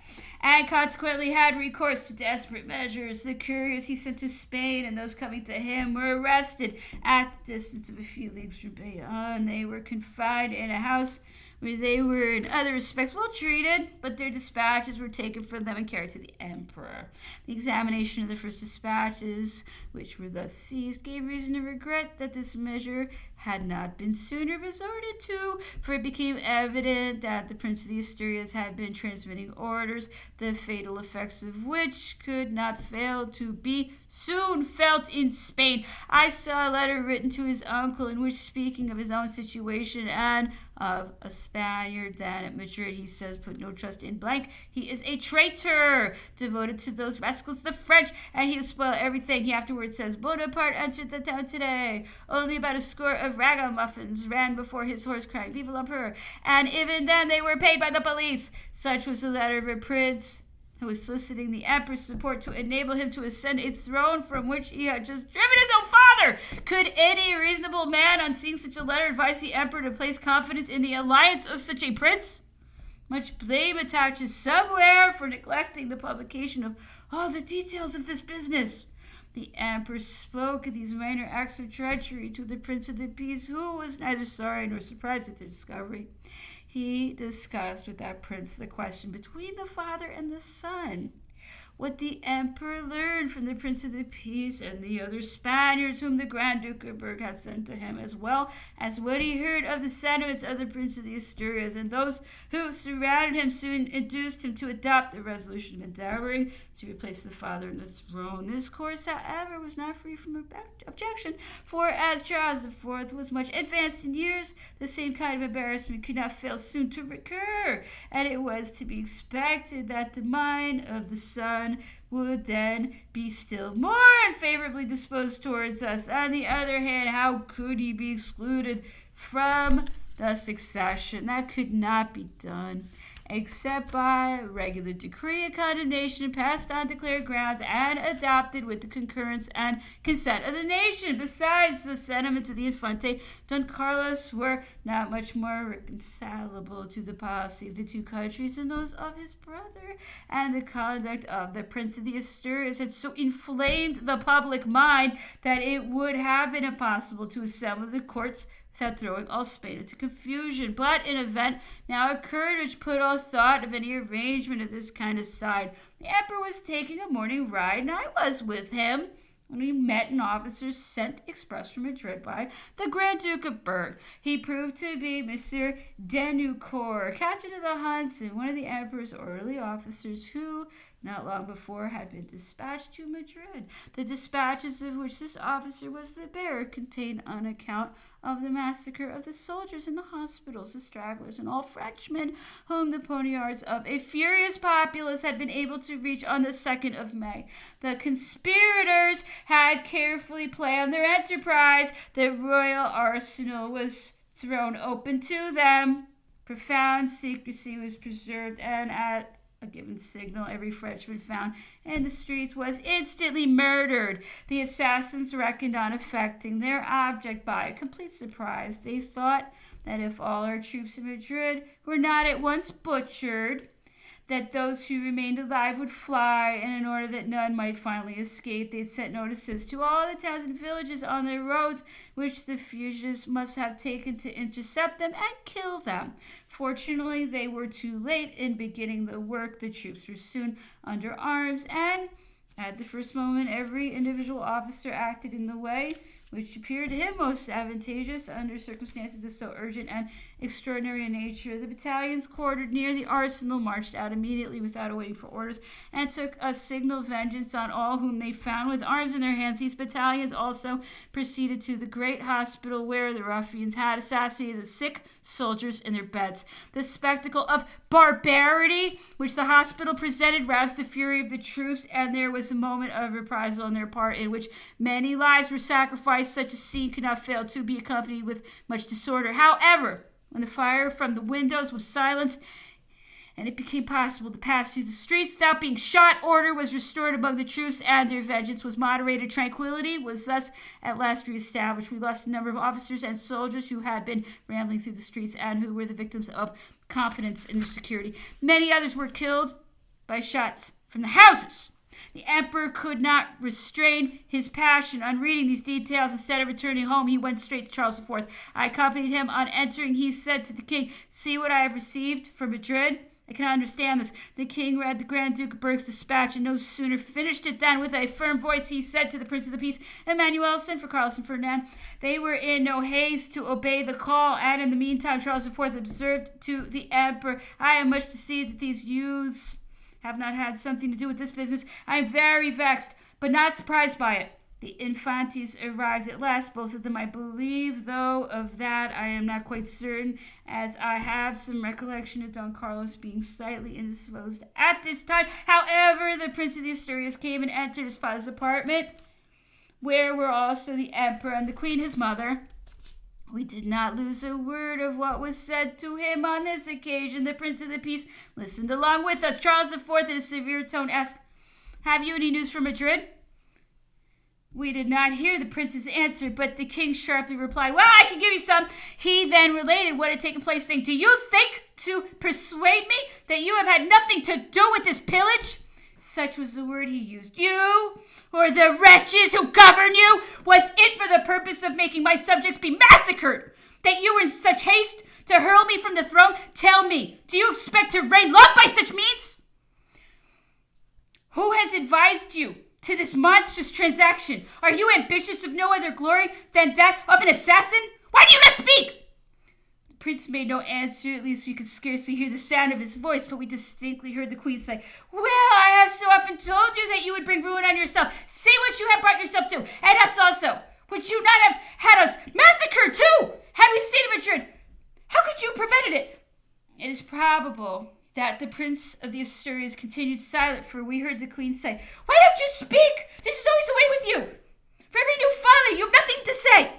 and consequently had recourse to desperate measures. The couriers he sent to Spain and those coming to him were arrested at the distance of a few leagues from Bayonne. They were confined in a house where they were in other respects well treated, but their dispatches were taken from them and carried to the emperor. The examination of the first dispatches, which were thus seized, gave reason to regret that this measure had not been sooner resorted to, for it became evident that the Prince of the Asturias had been transmitting orders, the fatal effects of which could not fail to be soon felt in Spain. I saw a letter written to his uncle in which, speaking of his own situation and of a Spaniard then at Madrid, he says, "Put no trust in blank. He is a traitor, devoted to those rascals the French, and he will spoil everything." He afterwards says, "Bonaparte entered the town today. Only about a score of ragamuffins ran before his horse crying, 'Vive l'Empereur!' and even then they were paid by the police." Such was the letter of a prince who was soliciting the emperor's support to enable him to ascend a throne from which he had just driven his own father. Could any reasonable man, on seeing such a letter, advise the emperor to place confidence in the alliance of such a prince? Much blame attaches somewhere for neglecting the publication of all the details of this business. The emperor spoke of these minor acts of treachery to the Prince of the Peace, who was neither sorry nor surprised at their discovery. He discussed with that prince the question between the father and the son. What the emperor learned from the Prince of the Peace and the other Spaniards whom the Grand Duke of Berg had sent to him, as well as what he heard of the sentiments of the Prince of the Asturias, and those who surrounded him soon induced him to adopt the resolution of endeavoring to replace the father on the throne. This course, however, was not free from objection, for as Charles IV was much advanced in years, the same kind of embarrassment could not fail soon to recur, and it was to be expected that the mind of the son would then be still more unfavorably disposed towards us. On the other hand, how could he be excluded from the succession? That could not be done except by regular decree of condemnation passed on declared grounds and adopted with the concurrence and consent of the nation. Besides, the sentiments of the Infante Don Carlos were not much more reconcilable to the policy of the two countries than those of his brother, and the conduct of the Prince of the Asturias had so inflamed the public mind that it would have been impossible to assemble the courts without throwing all Spain into confusion. But an event now occurred which put all thought of any arrangement of this kind aside. The emperor was taking a morning ride, and I was with him, when we met an officer sent express from Madrid by the Grand Duke of Berg. He proved to be Monsieur Denucourt, captain of the Hunts, and one of the emperor's early officers who, not long before, had been dispatched to Madrid. The dispatches of which this officer was the bearer contained an account of the massacre of the soldiers in the hospitals, the stragglers, and all Frenchmen whom the poniards of a furious populace had been able to reach on the 2nd of May. The conspirators had carefully planned their enterprise. The royal arsenal was thrown open to them. Profound secrecy was preserved, and at a given signal, every Frenchman found in the streets was instantly murdered. The assassins reckoned on effecting their object by a complete surprise. They thought that if all our troops in Madrid were not at once butchered, that those who remained alive would fly, and in order that none might finally escape, they sent notices to all the towns and villages on their roads, which the fugitives must have taken to intercept them and kill them. Fortunately, they were too late in beginning the work. The troops were soon under arms, and at the first moment, every individual officer acted in the way which appeared to him most advantageous under circumstances of so urgent and extraordinary a nature. The battalions quartered near the arsenal marched out immediately without waiting for orders, and took a signal vengeance on all whom they found with arms in their hands. These battalions also proceeded to the great hospital where the ruffians had assassinated the sick soldiers in their beds. The spectacle of barbarity which the hospital presented roused the fury of the troops, and there was a moment of reprisal on their part in which many lives were sacrificed. Such a scene could not fail to be accompanied with much disorder. However, when the fire from the windows was silenced and it became possible to pass through the streets without being shot, order was restored among the troops, and their vengeance was moderated. Tranquility was thus at last reestablished. We lost a number of officers and soldiers who had been rambling through the streets and who were the victims of confidence in their security. Many others were killed by shots from the houses. The emperor could not restrain his passion on reading these details. Instead of returning home, he went straight to Charles IV. I accompanied him. On entering, he said to the king, "See what I have received from Madrid. I cannot understand this." The king read the Grand Duke of Berg's dispatch, and no sooner finished it than, with a firm voice, he said to the Prince of the Peace, "Emmanuel, send for Carlos and Ferdinand." They were in no haste to obey the call, and in the meantime Charles IV observed to the emperor, "I am much deceived that these youths have not had something to do with this business. I am very vexed, but not surprised by it. The Infantes arrived at last, both of them, I believe, though of that I am not quite certain, as I have some recollection of Don Carlos being slightly indisposed at this time. However, the Prince of the Asturias came and entered his father's apartment, where were also the emperor and the queen, his mother, We did not lose a word of what was said to him on this occasion. The Prince of the Peace listened along with us. Charles IV, in a severe tone, asked, "Have you any news from Madrid?" We did not hear the prince's answer, but the king sharply replied, "Well, I can give you some." He then related what had taken place, saying, "Do you think to persuade me that you have had nothing to do with this pillage?" Such was the word he used. "You, or the wretches who govern you, was it for the purpose of making my subjects be massacred, that you were in such haste to hurl me from the throne? Tell me, do you expect to reign long by such means? Who has advised you to this monstrous transaction? Are you ambitious of no other glory than that of an assassin? Why do you not speak?" The prince made no answer. At least we could scarcely hear the sound of his voice, but we distinctly heard the queen say, "Well, I have so often told you that you would bring ruin on yourself. See what you have brought yourself to, and us also. Would you not have had us massacred too, had we stayed in Madrid? How could you have prevented it?" It is probable that the Prince of the Asturias continued silent, for we heard the queen say, "Why don't you speak? This is always the way with you. For every new folly, you have nothing to say."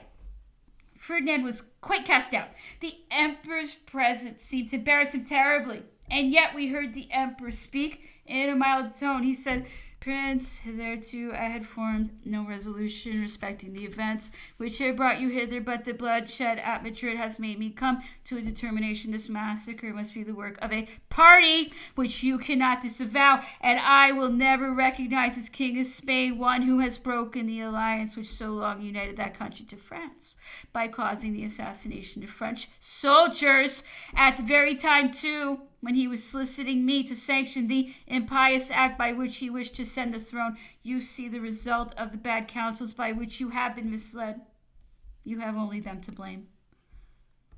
Ferdinand was quite cast down. The emperor's presence seemed to embarrass him terribly, and yet we heard the emperor speak in a mild tone. He said, "Prince, hitherto I had formed no resolution respecting the events which have brought you hither, but the bloodshed at Madrid has made me come to a determination. This massacre must be the work of a party which you cannot disavow, and I will never recognize as King of Spain one who has broken the alliance which so long united that country to France by causing the assassination of French soldiers at the very time, too, when he was soliciting me to sanction the impious act by which he wished to send the throne. You see the result of the bad counsels by which you have been misled. You have only them to blame.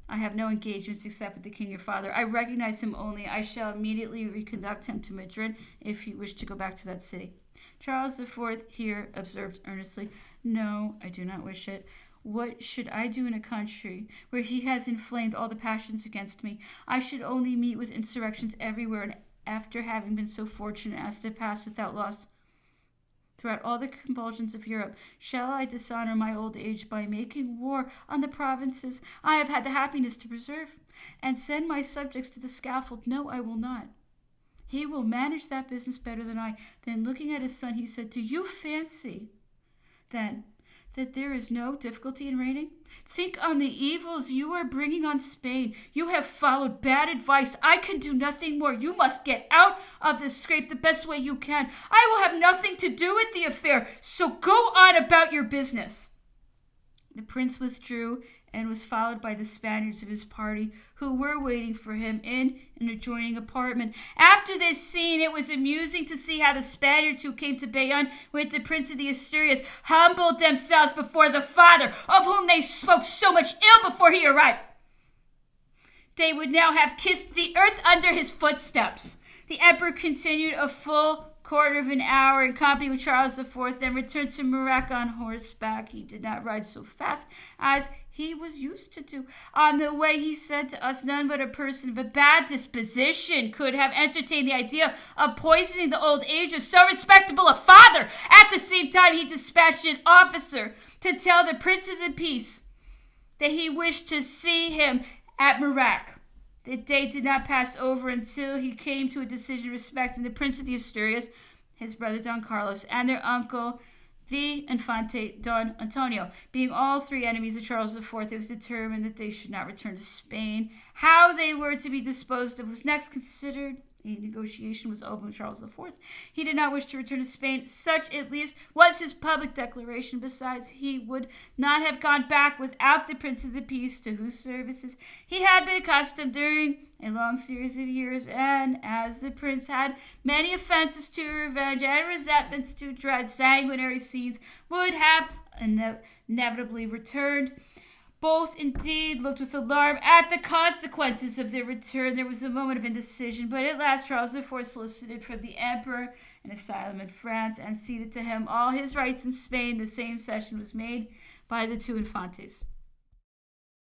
I have no engagements except with the king your father. I recognize him only. I shall immediately reconduct him to Madrid if he wished to go back to that city." Charles IV here observed earnestly, "No, I do not wish it. What should I do in a country where he has inflamed all the passions against me? I should only meet with insurrections everywhere, and after having been so fortunate as to pass without loss throughout all the convulsions of Europe, shall I dishonor my old age by making war on the provinces I have had the happiness to preserve, and send my subjects to the scaffold? No, I will not. He will manage that business better than I." Then looking at his son, he said, "Do you fancy, then, that there is no difficulty in reigning? Think on the evils you are bringing on Spain. You have followed bad advice. I can do nothing more. You must get out of this scrape the best way you can. I will have nothing to do with the affair, so go on about your business." The prince withdrew and was followed by the Spaniards of his party, who were waiting for him in an adjoining apartment. After this scene, it was amusing to see how the Spaniards who came to Bayonne with the Prince of the Asturias humbled themselves before the father, of whom they spoke so much ill before he arrived. They would now have kissed the earth under his footsteps. The emperor continued a full quarter of an hour in company with Charles IV, then returned to Merak on horseback. He did not ride so fast as he was used to do. On the way, he said to us, "None but a person of a bad disposition could have entertained the idea of poisoning the old age of so respectable a father." At the same time, he dispatched an officer to tell the Prince of the Peace that he wished to see him at Merak. The day did not pass over until he came to a decision respecting the Prince of the Asturias, his brother Don Carlos, and their uncle, the Infante Don Antonio. Being all three enemies of Charles IV, it was determined that they should not return to Spain. How they were to be disposed of was next considered. A negotiation was opened with Charles IV. He did not wish to return to Spain. Such, at least, was his public declaration. Besides, he would not have gone back without the Prince of the Peace, to whose services he had been accustomed during a long series of years. And as the prince had many offenses to revenge and resentments to dread, sanguinary scenes would have inevitably returned. Both, indeed, looked with alarm at the consequences of their return. There was a moment of indecision, but at last Charles IV solicited from the emperor an asylum in France and ceded to him all his rights in Spain. The same cession was made by the two infantes.